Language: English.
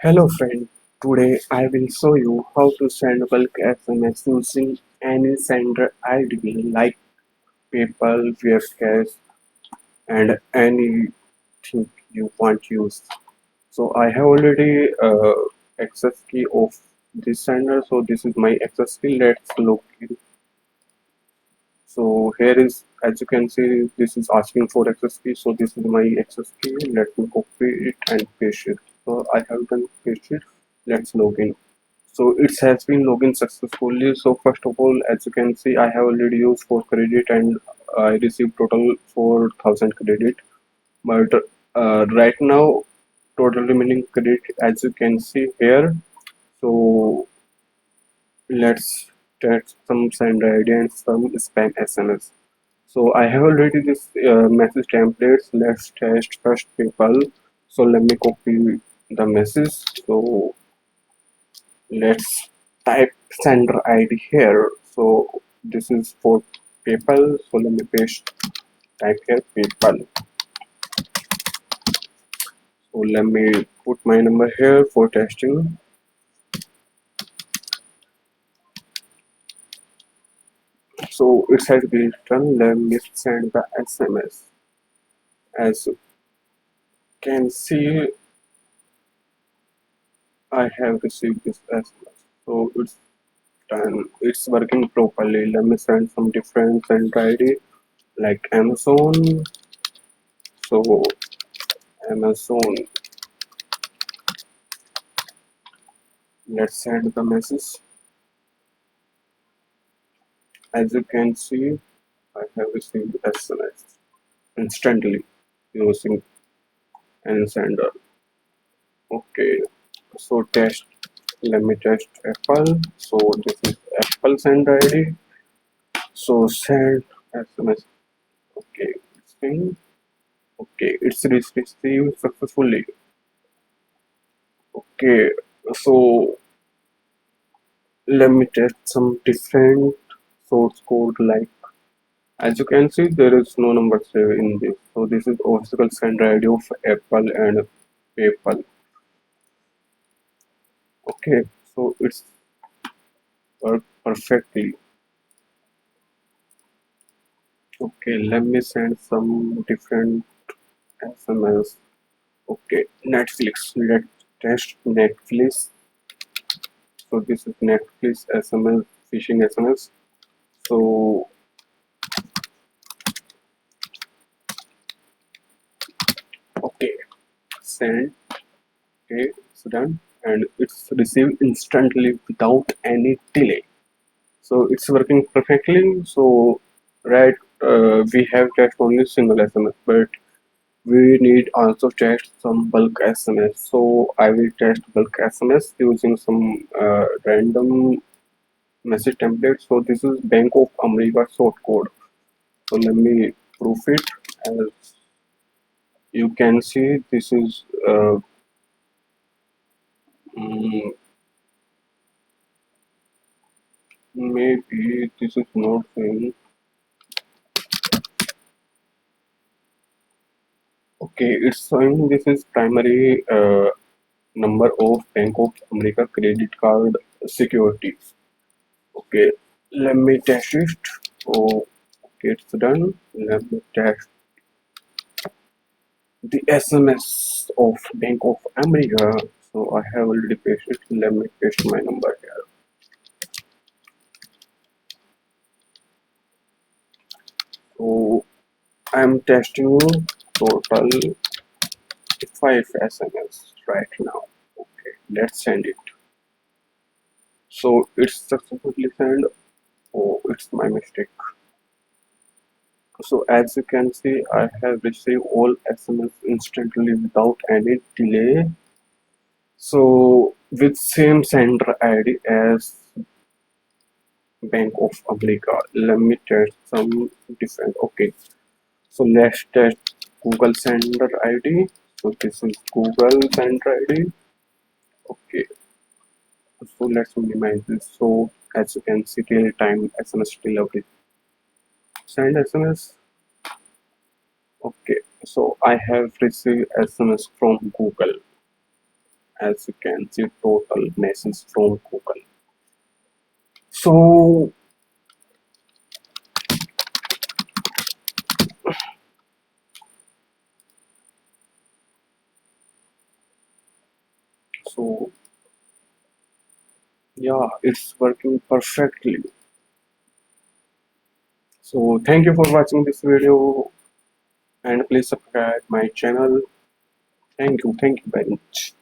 Hello friend, today I will show you how to send bulk SMS using any sender ID like PayPal, Webcash and anything you want to use. So I have already access key of this sender, so this is my access key. Let's log in. So here is, as you can see, this is asking for access key, so this is my access key. Let me copy it and paste it. So I have done paste it. Let's log in. So it has been logged successfully. So first of all, as you can see, I have already used 4 credit and I received total 4,000 credit. But right now, total remaining credit, as you can see here. So let's test some send ID and some spam SMS. So I have already this message templates. Let's test first PayPal. So let me copy the message. So let's type sender ID here. So this is for PayPal. So let me paste type here PayPal. So let me put my number here for testing. So it has been done. Let me send the SMS. As you can see, I have received this SMS. So it's done. It's working properly. Let me send some different sender ID like Amazon. So Amazon, let's send the message. As you can see, I have received SMS instantly using and sender. Okay, so test. Let me test Apple. So this is Apple sender ID. So send SMS. Okay, it's been okay. It's received successfully. Okay, so let me test some different source code like. As you can see, there is no number saved in this. So this is official sender ID of Apple and PayPal. Okay, so it's worked perfectly. Okay, let me send some different SMS. Okay, Netflix. Let's test Netflix. So this is Netflix SMS, phishing SMS. So okay, send. Okay, it's done, and it's received instantly without any delay. So it's working perfectly. So right, we have test only single SMS, but we need also test some bulk SMS. So I will test bulk SMS using some random message template. So this is Bank of America short code. So let me proof it. As you can see, this is mm, maybe this is not saying. Okay, it's showing this is primary number of Bank of America credit card security. Okay, let me test it. Oh, okay, it's done. Let me test the SMS of Bank of America. So I have already pasted. Let me paste my number here. So I'm testing total 5 SMS right now. Okay, let's send it. So it's successfully sent. Oh, it's my mistake. So as you can see, I have received all SMS instantly without any delay. So with same sender ID as Bank of America. Let me test some different. Okay, so let's test Google sender ID. So this is Google sender ID. Okay, so let's minimize this. So as you can see, real time SMS delivery. Send SMS. Okay, so I have received SMS from Google. as you can see total messages from Google. So so yeah, it's working perfectly. So thank you for watching this video and please subscribe my channel. Thank you very much.